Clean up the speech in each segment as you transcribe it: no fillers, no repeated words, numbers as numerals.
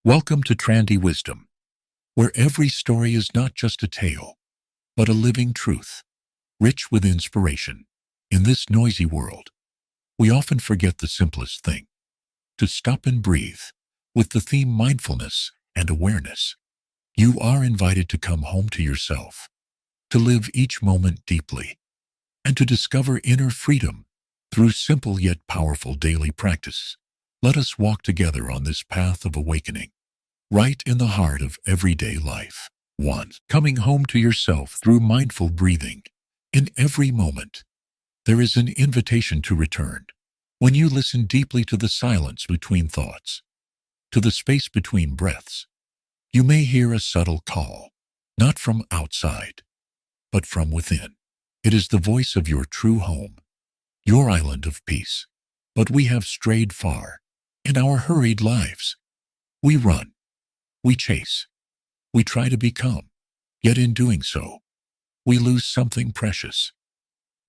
Welcome to Trandy Wisdom, where every story is not just a tale, but a living truth, rich with inspiration. In this noisy world, we often forget the simplest thing, to stop and breathe. With the theme Mindfulness and Awareness, you are invited to come home to yourself, to live each moment deeply, and to discover inner freedom through simple yet powerful daily practice. Let us walk together on this path of awakening, right in the heart of everyday life. 1. Coming home to yourself through mindful breathing. In every moment, there is an invitation to return. When you listen deeply to the silence between thoughts, to the space between breaths, you may hear a subtle call, not from outside, but from within. It is the voice of your true home, your island of peace. But we have strayed far. In our hurried lives, we run, we chase, we try to become, yet in doing so, we lose something precious.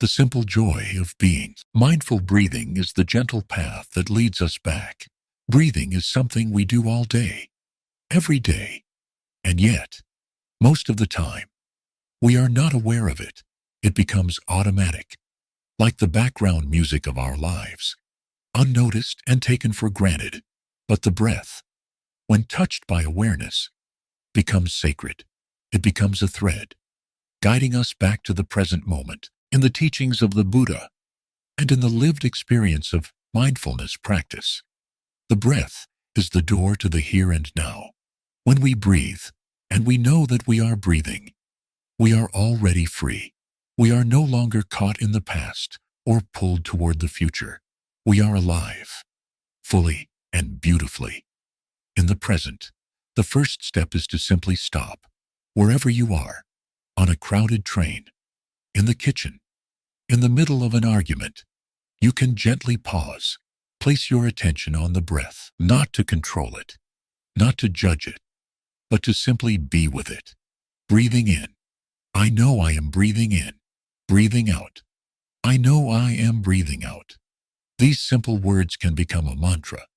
The simple joy of being. Mindful breathing is the gentle path that leads us back. Breathing is something we do all day, every day, and yet, most of the time, we are not aware of it. It becomes automatic, like the background music of our lives, unnoticed and taken for granted. But the breath, when touched by awareness, becomes sacred. It becomes a thread, guiding us back to the present moment. In the teachings of the Buddha and in the lived experience of mindfulness practice, the breath is the door to the here and now. When we breathe, and we know that we are breathing, we are already free. We are no longer caught in the past or pulled toward the future. We are alive, fully and beautifully, in the present. The first step is to simply stop, wherever you are, on a crowded train, in the kitchen, in the middle of an argument. You can gently pause. Place your attention on the breath, not to control it, not to judge it, but to simply be with it. Breathing in. I know I am breathing in. Breathing out. I know I am breathing out. These simple words can become a mantra,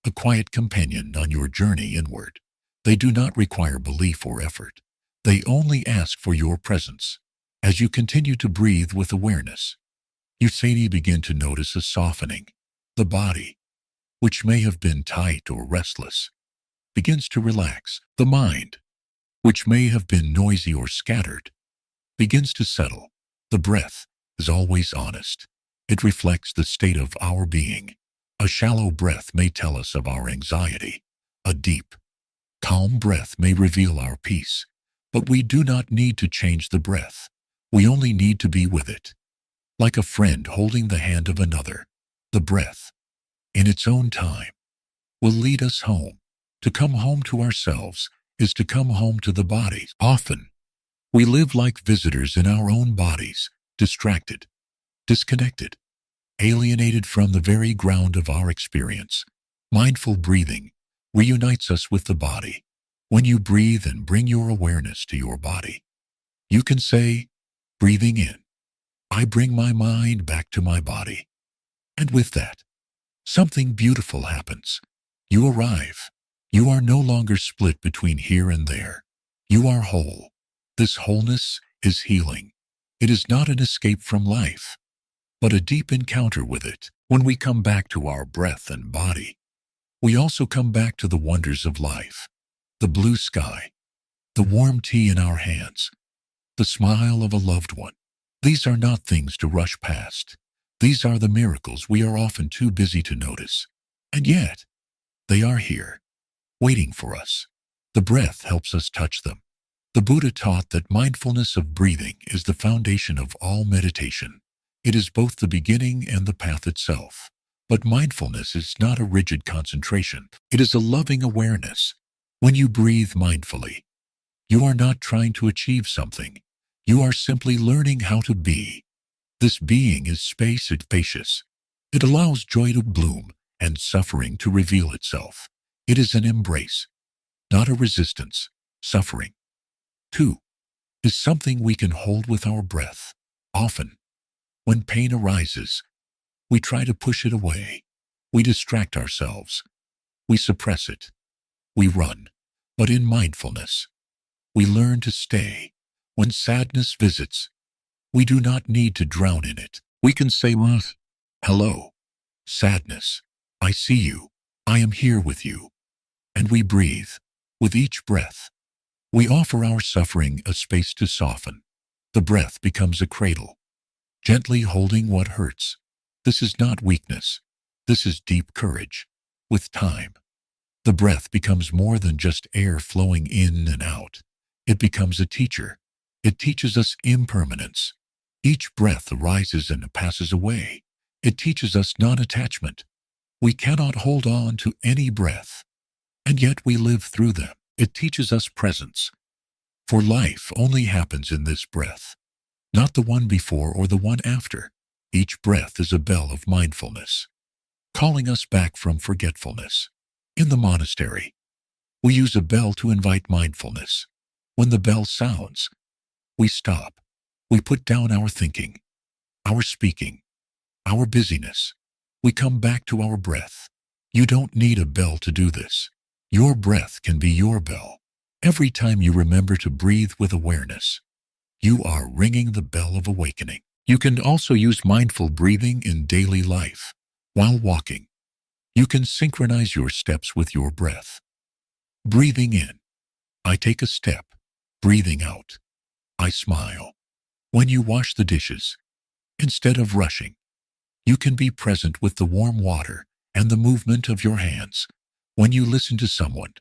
a quiet companion on your journey inward. They do not require belief or effort. They only ask for your presence. As you continue to breathe with awareness, you suddenly begin to notice a softening. The body, which may have been tight or restless, begins to relax. The mind, which may have been noisy or scattered, begins to settle. The breath is always honest. It reflects the state of our being. A shallow breath may tell us of our anxiety. A deep, calm breath may reveal our peace. But we do not need to change the breath. We only need to be with it. Like a friend holding the hand of another, the breath, in its own time, will lead us home. To come home to ourselves is to come home to the body. Often, we live like visitors in our own bodies, distracted, disconnected, alienated from the very ground of our experience. Mindful breathing reunites us with the body. When you breathe and bring your awareness to your body, you can say, breathing in, I bring my mind back to my body. And with that, something beautiful happens. You arrive. You are no longer split between here and there. You are whole. This wholeness is healing. It is not an escape from life, but a deep encounter with it. When we come back to our breath and body, we also come back to the wonders of life. The blue sky, the warm tea in our hands, the smile of a loved one. These are not things to rush past. These are the miracles we are often too busy to notice. And yet, they are here, waiting for us. The breath helps us touch them. The Buddha taught that mindfulness of breathing is the foundation of all meditation. It is both the beginning and the path itself. But mindfulness is not a rigid concentration. It is a loving awareness. When you breathe mindfully, you are not trying to achieve something. You are simply learning how to be. This being is spacious. It allows joy to bloom and suffering to reveal itself. It is an embrace, not a resistance. Suffering, too, is something we can hold with our breath. Often, when pain arises, we try to push it away. We distract ourselves. We suppress it. we run. But in mindfulness, we learn to stay. When sadness visits, we do not need to drown in it. We can say, "What? Hello, sadness. I see you. I am here with you." And we breathe. With each breath, we offer our suffering a space to soften. The breath becomes a cradle, gently holding what hurts. This is not weakness. This is deep courage. With time, the breath becomes more than just air flowing in and out. It becomes a teacher. It teaches us impermanence. Each breath arises and passes away. It teaches us non-attachment. We cannot hold on to any breath, and yet we live through them. It teaches us presence. For life only happens in this breath, not the one before or the one after. Each breath is a bell of mindfulness, calling us back from forgetfulness. In the monastery, we use a bell to invite mindfulness. When the bell sounds, we stop. We put down our thinking, our speaking, our busyness. We come back to our breath. You don't need a bell to do this. Your breath can be your bell. Every time you remember to breathe with awareness, you are ringing the bell of awakening. You can also use mindful breathing in daily life. While walking, you can synchronize your steps with your breath. Breathing in, I take a step. Breathing out, I smile. When you wash the dishes, instead of rushing, you can be present with the warm water and the movement of your hands. When you listen to someone,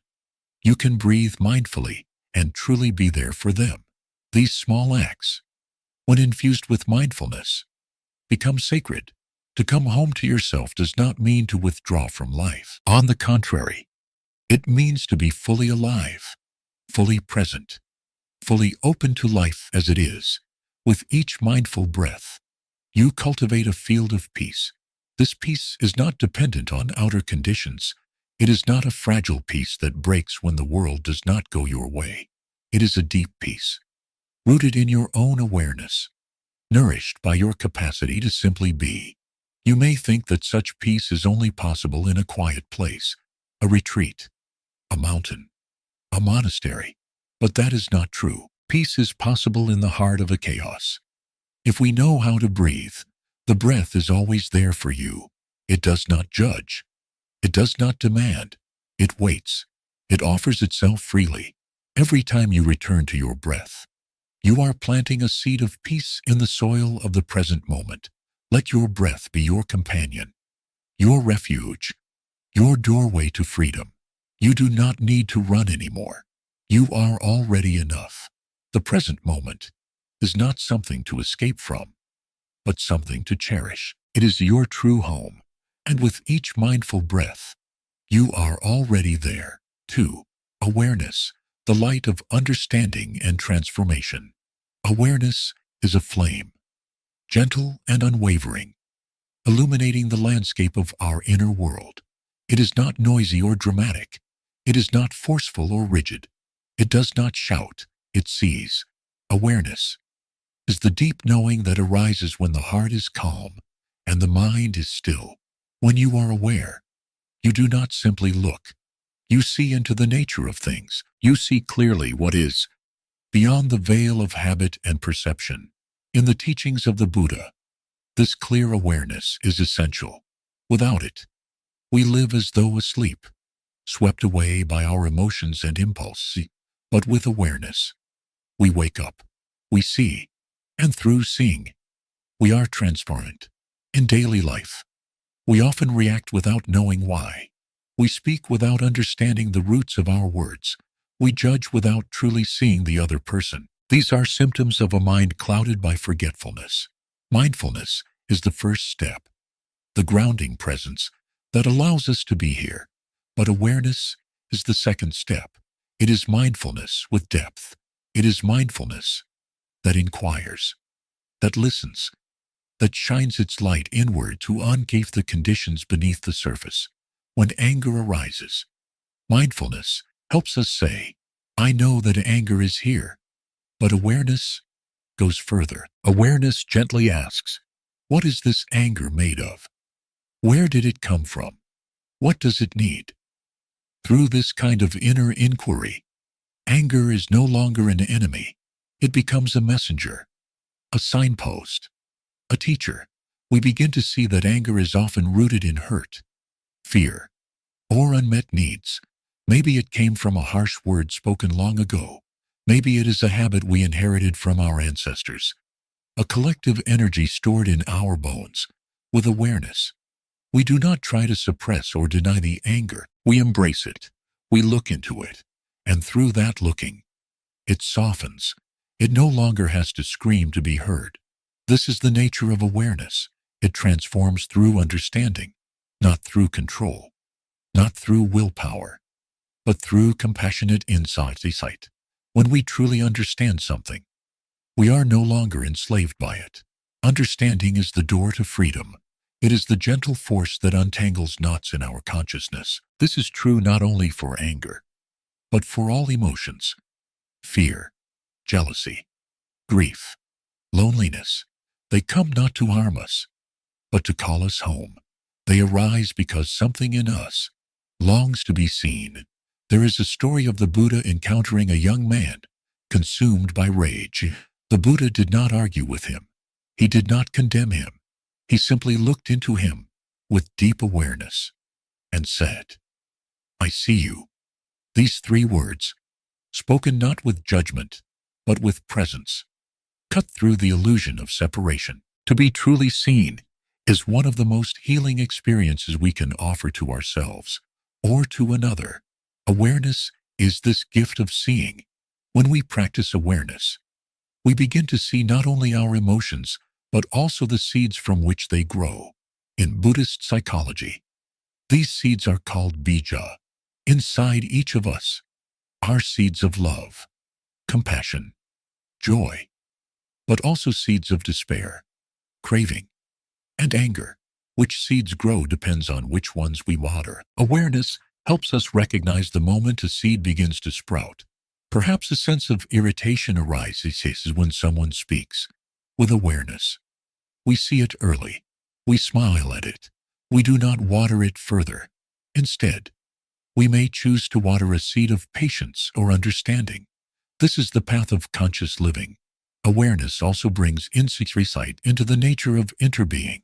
you can breathe mindfully and truly be there for them. These small acts, when infused with mindfulness, become sacred. To come home to yourself does not mean to withdraw from life. On the contrary, it means to be fully alive, fully present, fully open to life as it is. With each mindful breath, you cultivate a field of peace. This peace is not dependent on outer conditions. It is not a fragile peace that breaks when the world does not go your way. It is a deep peace, rooted in your own awareness, nourished by your capacity to simply be. You may think that such peace is only possible in a quiet place, a retreat, a mountain, a monastery, but that is not true. Peace is possible in the heart of a chaos. If we know how to breathe, the breath is always there for you. It does not judge. It does not demand. It waits. It offers itself freely. Every time you return to your breath, you are planting a seed of peace in the soil of the present moment. Let your breath be your companion, your refuge, your doorway to freedom. You do not need to run anymore. You are already enough. The present moment is not something to escape from, but something to cherish. It is your true home, and with each mindful breath, you are already there. 2. Awareness, the light of understanding and transformation. Awareness is a flame, gentle and unwavering, illuminating the landscape of our inner world. It is not noisy or dramatic. It is not forceful or rigid. It does not shout. It sees. Awareness is the deep knowing that arises when the heart is calm and the mind is still. When you are aware, you do not simply look. You see into the nature of things. You see clearly what is beyond the veil of habit and perception. In the teachings of the Buddha, this clear awareness is essential. Without it, we live as though asleep, swept away by our emotions and impulses. But with awareness, we wake up, we see, and through seeing, we are transparent. In daily life, we often react without knowing why. We speak without understanding the roots of our words. We judge without truly seeing the other person. These are symptoms of a mind clouded by forgetfulness. Mindfulness is the first step, the grounding presence that allows us to be here. But awareness is the second step. It is mindfulness with depth. It is mindfulness that inquires, that listens, that shines its light inward to uncave the conditions beneath the surface. When anger arises, mindfulness helps us say, "I know that anger is here." But awareness goes further. Awareness gently asks, what is this anger made of? Where did it come from? What does it need? Through this kind of inner inquiry, anger is no longer an enemy. It becomes a messenger, a signpost, a teacher. We begin to see that anger is often rooted in hurt, fear, or unmet needs. Maybe it came from a harsh word spoken long ago. Maybe it is a habit we inherited from our ancestors, a collective energy stored in our bones. With awareness, we do not try to suppress or deny the anger. We embrace it. We look into it. And through that looking, it softens. It no longer has to scream to be heard. This is the nature of awareness. It transforms through understanding, not through control, not through willpower, but through compassionate insight. When we truly understand something, we are no longer enslaved by it. Understanding is the door to freedom. It is the gentle force that untangles knots in our consciousness. This is true not only for anger, but for all emotions: fear, jealousy, grief, loneliness. They come not to harm us, but to call us home. They arise because something in us longs to be seen. There is a story of the Buddha encountering a young man consumed by rage. The Buddha did not argue with him. He did not condemn him. He simply looked into him with deep awareness and said, "I see you." These 3 words, spoken not with judgment, but with presence, cut through the illusion of separation. To be truly seen is one of the most healing experiences we can offer to ourselves or to another. Awareness is this gift of seeing. When we practice awareness, we begin to see not only our emotions, but also the seeds from which they grow. In Buddhist psychology, these seeds are called bija. Inside each of us are seeds of love, compassion, joy, but also seeds of despair, craving, and anger. Which seeds grow depends on which ones we water. Awareness helps us recognize the moment a seed begins to sprout. Perhaps a sense of irritation arises when someone speaks. With awareness, we see it early. We smile at it. We do not water it further. Instead, we may choose to water a seed of patience or understanding. This is the path of conscious living. Awareness also brings insight into the nature of interbeing.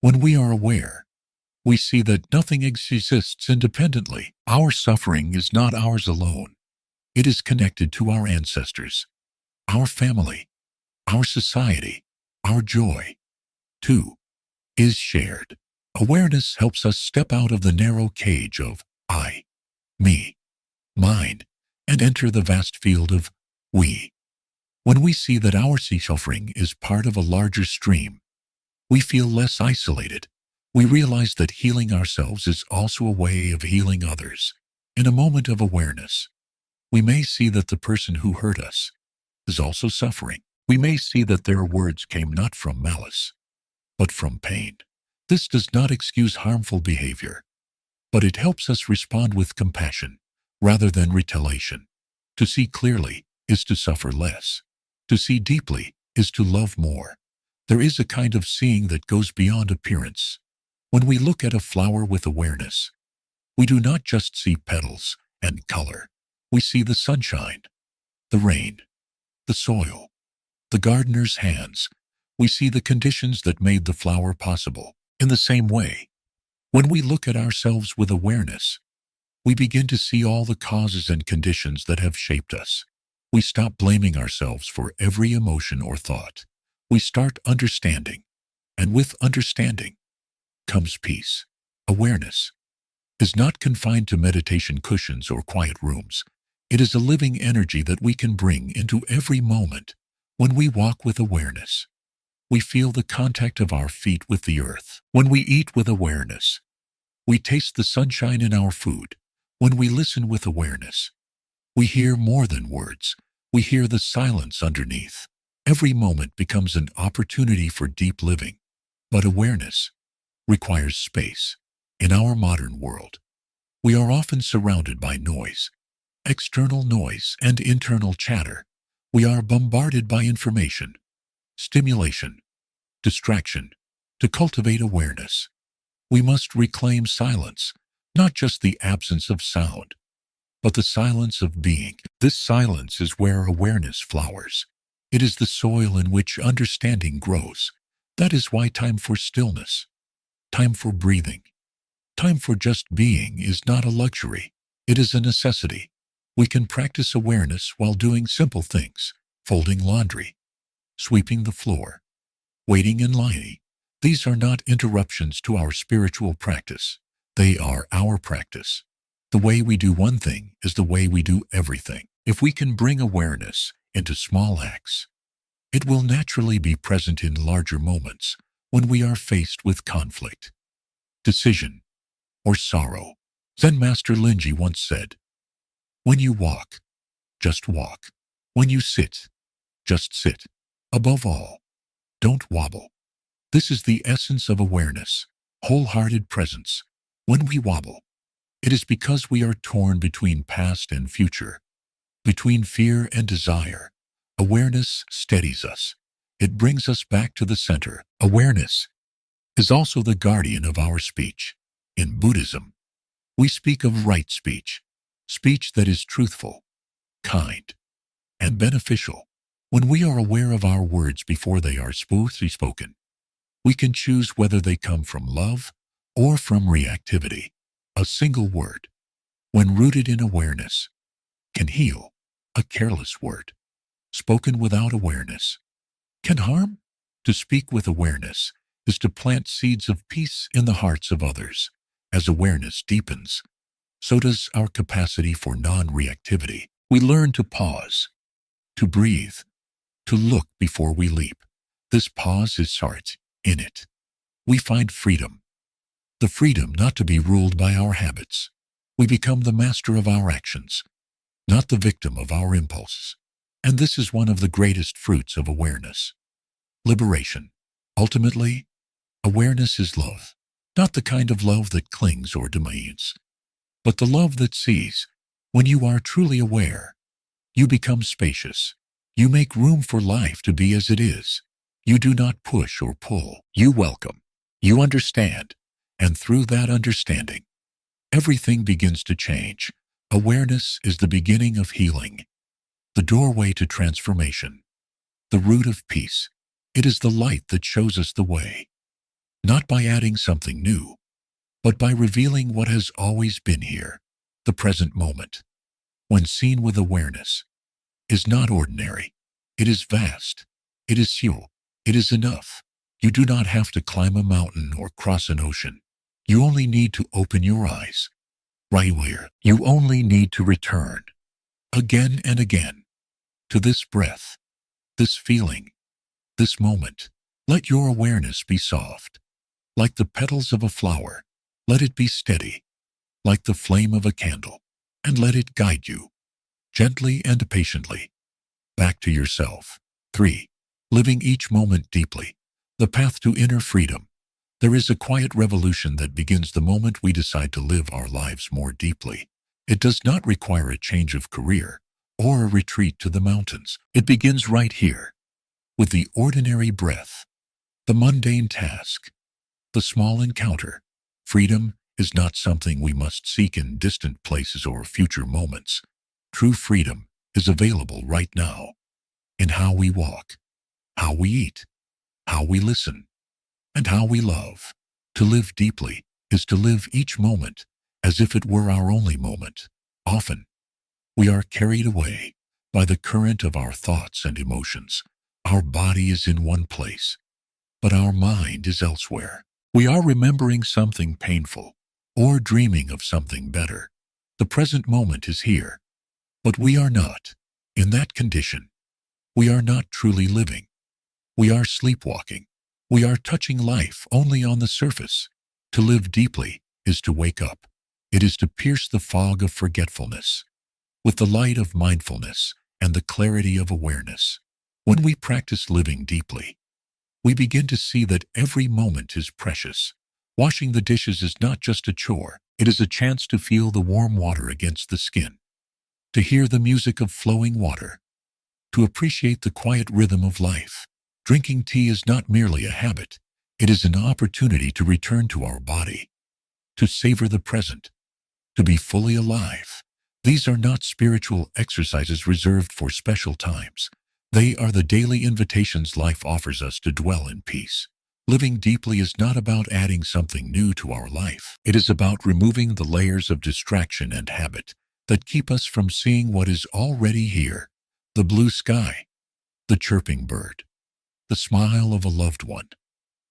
When we are aware, we see that nothing exists independently. Our suffering is not ours alone. It is connected to our ancestors, our family, our society. Our joy, too, is shared. Awareness helps us step out of the narrow cage of I, me, mine, and enter the vast field of we. When we see that our suffering is part of a larger stream, we feel less isolated. We realize that healing ourselves is also a way of healing others. In a moment of awareness, we may see that the person who hurt us is also suffering. We may see that their words came not from malice, but from pain. This does not excuse harmful behavior, but it helps us respond with compassion rather than retaliation. To see clearly is to suffer less. To see deeply is to love more. There is a kind of seeing that goes beyond appearance. When we look at a flower with awareness, we do not just see petals and color. We see the sunshine, the rain, the soil, the gardener's hands. We see the conditions that made the flower possible. In the same way, when we look at ourselves with awareness, we begin to see all the causes and conditions that have shaped us. We stop blaming ourselves for every emotion or thought. We start understanding, and with understanding comes peace. Awareness is not confined to meditation cushions or quiet rooms. It is a living energy that we can bring into every moment. When we walk with awareness, we feel the contact of our feet with the earth. When we eat with awareness, we taste the sunshine in our food. When we listen with awareness, we hear more than words. We hear the silence underneath. Every moment becomes an opportunity for deep living. But awareness requires space. In our modern world, we are often surrounded by noise, external noise and internal chatter. We are bombarded by information, stimulation, distraction. To cultivate awareness, we must reclaim silence, not just the absence of sound, but the silence of being. This silence is where awareness flowers. It is the soil in which understanding grows. That is why time for stillness, time for breathing, time for just being is not a luxury. It is a necessity. We can practice awareness while doing simple things, folding laundry, sweeping the floor, waiting in line. These are not interruptions to our spiritual practice. They are our practice. The way we do one thing is the way we do everything. If we can bring awareness into small acts, it will naturally be present in larger moments when we are faced with conflict, decision, or sorrow. Zen Master Linji once said, "When you walk, just walk. When you sit, just sit. Above all, don't wobble." This is the essence of awareness, wholehearted presence. When we wobble, it is because we are torn between past and future, between fear and desire. Awareness steadies us. It brings us back to the center. Awareness is also the guardian of our speech. In Buddhism, we speak of right speech, speech that is truthful, kind, and beneficial. When we are aware of our words before they are smoothly spoken, we can choose whether they come from love or from reactivity. A single word, when rooted in awareness, can heal. A careless word, spoken without awareness, can harm. To speak with awareness is to plant seeds of peace in the hearts of others. As awareness deepens, so does our capacity for non-reactivity. We learn to pause, to breathe, to look before we leap. This pause is art. In it, we find freedom. The freedom not to be ruled by our habits. We become the master of our actions, not the victim of our impulses. And this is one of the greatest fruits of awareness. Liberation. Ultimately, awareness is love. Not the kind of love that clings or demands, but the love that sees. When you are truly aware, you become spacious. You make room for life to be as it is. You do not push or pull. You welcome. You understand. And through that understanding, everything begins to change. Awareness is the beginning of healing, the doorway to transformation, the root of peace. It is the light that shows us the way, not by adding something new, but by revealing what has always been here. The present moment, when seen with awareness, is not ordinary. It is vast. It is pure. It is enough. You do not have to climb a mountain or cross an ocean. You only need to open your eyes. Right where you only need to return, again and again, to this breath, this feeling, this moment. Let your awareness be soft, like the petals of a flower. Let it be steady, like the flame of a candle, and let it guide you, gently and patiently, back to yourself. 3. Living each moment deeply. The path to inner freedom. There is a quiet revolution that begins the moment we decide to live our lives more deeply. It does not require a change of career or a retreat to the mountains. It begins right here, with the ordinary breath, the mundane task, the small encounter. Freedom is not something we must seek in distant places or future moments. True freedom is available right now, in how we walk, how we eat, how we listen, and how we love. To live deeply is to live each moment as if it were our only moment. Often, we are carried away by the current of our thoughts and emotions. Our body is in one place, but our mind is elsewhere. We are remembering something painful or dreaming of something better. The present moment is here, but we are not. In that condition, we are not truly living. We are sleepwalking. We are touching life only on the surface. To live deeply is to wake up. It is to pierce the fog of forgetfulness with the light of mindfulness and the clarity of awareness. When we practice living deeply, we begin to see that every moment is precious. Washing the dishes is not just a chore. It is a chance to feel the warm water against the skin, to hear the music of flowing water, to appreciate the quiet rhythm of life. Drinking tea is not merely a habit. It is an opportunity to return to our body, to savor the present, to be fully alive. These are not spiritual exercises reserved for special times. They are the daily invitations life offers us to dwell in peace. Living deeply is not about adding something new to our life. It is about removing the layers of distraction and habit that keep us from seeing what is already here: the blue sky, the chirping bird, the smile of a loved one,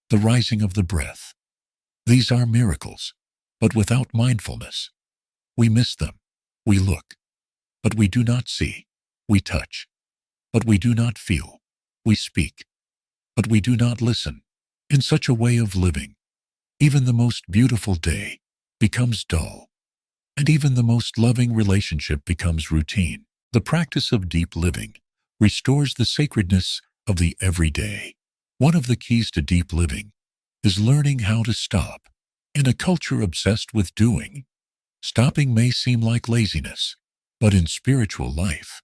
the rising of the breath. These are miracles, but without mindfulness, we miss them. We look, but we do not see. We touch, but we do not feel. We speak, but we do not listen. In such a way of living, even the most beautiful day becomes dull, and even the most loving relationship becomes routine. The practice of deep living restores the sacredness of the everyday. One of the keys to deep living is learning how to stop. In a culture obsessed with doing, stopping may seem like laziness, but in spiritual life,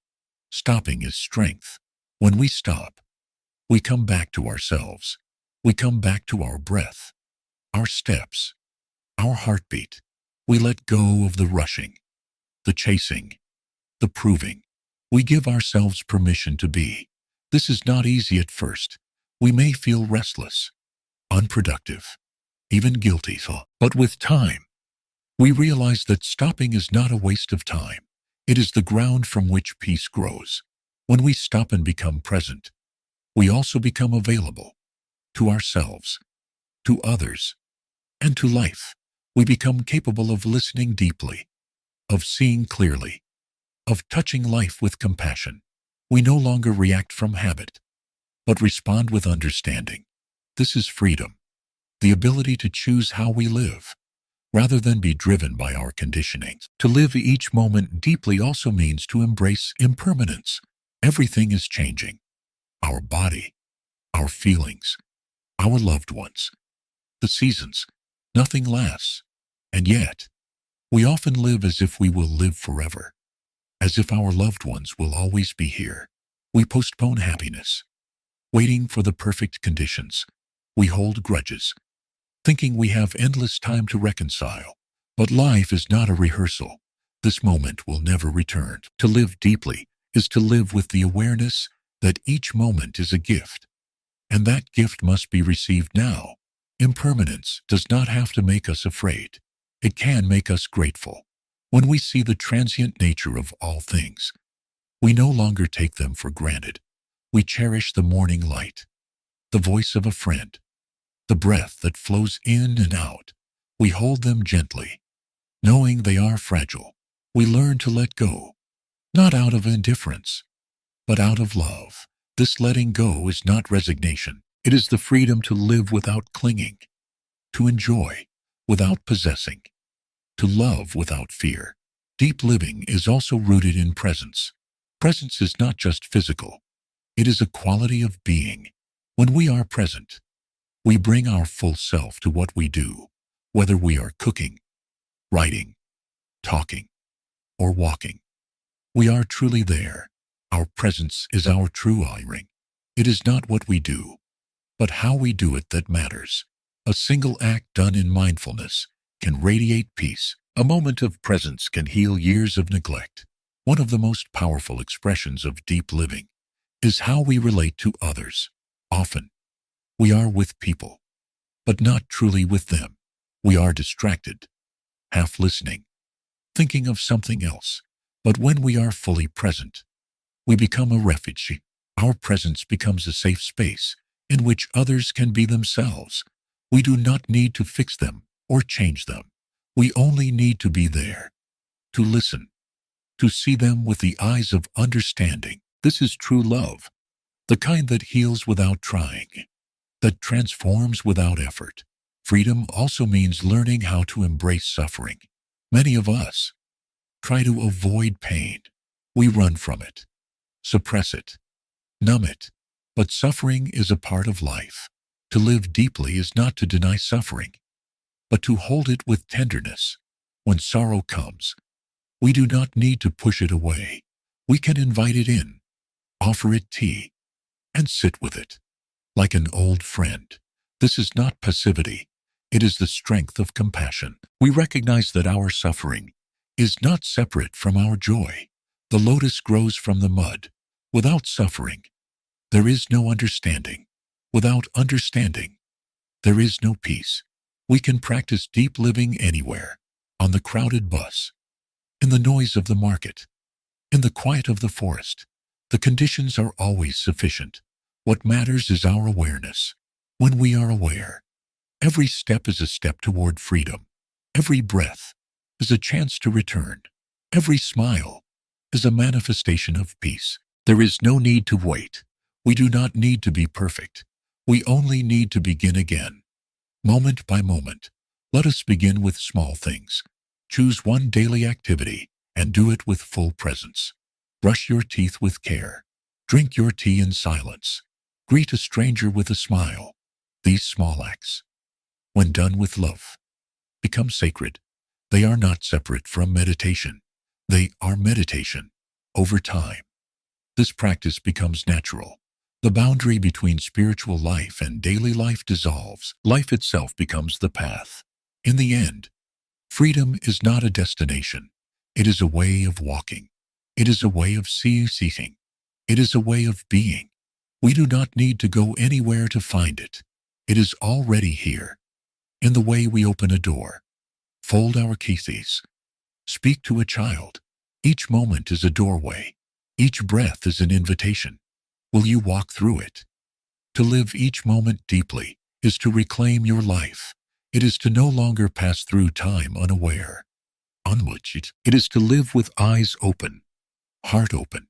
stopping is strength. When we stop, we come back to ourselves. We come back to our breath, our steps, our heartbeat. We let go of the rushing, the chasing, the proving. We give ourselves permission to be. This is not easy at first. We may feel restless, unproductive, even guilty. But with time, we realize that stopping is not a waste of time. It is the ground from which peace grows. When we stop and become present, we also become available to ourselves, to others, and to life. We become capable of listening deeply, of seeing clearly, of touching life with compassion. We no longer react from habit, but respond with understanding. This is freedom, the ability to choose how we live, rather than be driven by our conditioning. To live each moment deeply also means to embrace impermanence. Everything is changing: our body, our feelings, our loved ones, the seasons. Nothing lasts. And yet, we often live as if we will live forever, as if our loved ones will always be here. We postpone happiness, waiting for the perfect conditions. We hold grudges, thinking we have endless time to reconcile. But life is not a rehearsal. This moment will never return. To live deeply is to live with the awareness that each moment is a gift, and that gift must be received now. Impermanence does not have to make us afraid. It can make us grateful. When we see the transient nature of all things, we no longer take them for granted. We cherish the morning light, the voice of a friend, the breath that flows in and out. We hold them gently, knowing they are fragile. We learn to let go, not out of indifference, but out of love. This letting go is not resignation. It is the freedom to live without clinging, to enjoy without possessing, to love without fear. Deep living is also rooted in presence. Presence is not just physical. It is a quality of being. When we are present, we bring our full self to what we do, whether we are cooking, writing, talking, or walking. We are truly there. Our presence is our true wiring. It is not what we do, but how we do it that matters. A single act done in mindfulness can radiate peace. A moment of presence can heal years of neglect. One of the most powerful expressions of deep living is how we relate to others. Often, we are with people, but not truly with them. We are distracted, half listening, thinking of something else. But when we are fully present, we become a refuge. Our presence becomes a safe space in which others can be themselves. We do not need to fix them or change them. We only need to be there, to listen, to see them with the eyes of understanding. This is true love, the kind that heals without trying, that transforms without effort. Freedom also means learning how to embrace suffering. Many of us try to avoid pain. We run from it, suppress it, numb it. But suffering is a part of life. To live deeply is not to deny suffering, but to hold it with tenderness. When sorrow comes, we do not need to push it away. We can invite it in, offer it tea, and sit with it like an old friend. This is not passivity. It is the strength of compassion. We recognize that our suffering is not separate from our joy. The lotus grows from the mud. Without suffering, there is no understanding. Without understanding, there is no peace. We can practice deep living anywhere, on the crowded bus, in the noise of the market, in the quiet of the forest. The conditions are always sufficient. What matters is our awareness. When we are aware, every step is a step toward freedom. Every breath is a chance to return. Every smile is a manifestation of peace. There is no need to wait. We do not need to be perfect. We only need to begin again. Moment by moment, let us begin with small things. Choose one daily activity and do it with full presence. Brush your teeth with care. Drink your tea in silence. Greet a stranger with a smile. These small acts, when done with love, become sacred. They are not separate from meditation. They are meditation. Over time, this practice becomes natural. The boundary between spiritual life and daily life dissolves. Life itself becomes the path. In the end, freedom is not a destination. It is a way of walking. It is a way of seeing. It is a way of being. We do not need to go anywhere to find it. It is already here. In the way we open a door, fold our keys, speak to a child. Each moment is a doorway. Each breath is an invitation. Will you walk through it? To live each moment deeply is to reclaim your life. It is to no longer pass through time unaware. It is to live with eyes open, heart open,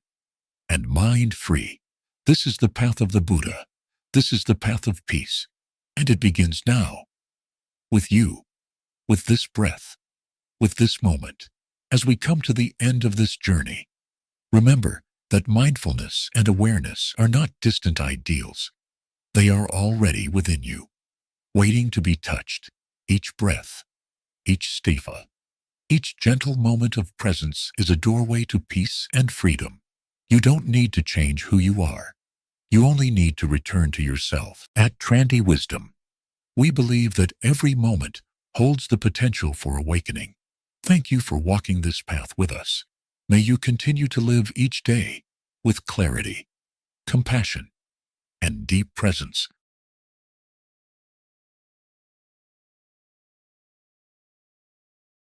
and mind free. This is the path of the Buddha. This is the path of peace. And it begins now. With you, with this breath, with this moment. As we come to the end of this journey, remember that mindfulness and awareness are not distant ideals. They are already within you, waiting to be touched. Each breath, each stifa, each gentle moment of presence is a doorway to peace and freedom. You don't need to change who you are. You only need to return to yourself. At Trandy Wisdom, we believe that every moment holds the potential for awakening. Thank you for walking this path with us. May you continue to live each day with clarity, compassion, and deep presence.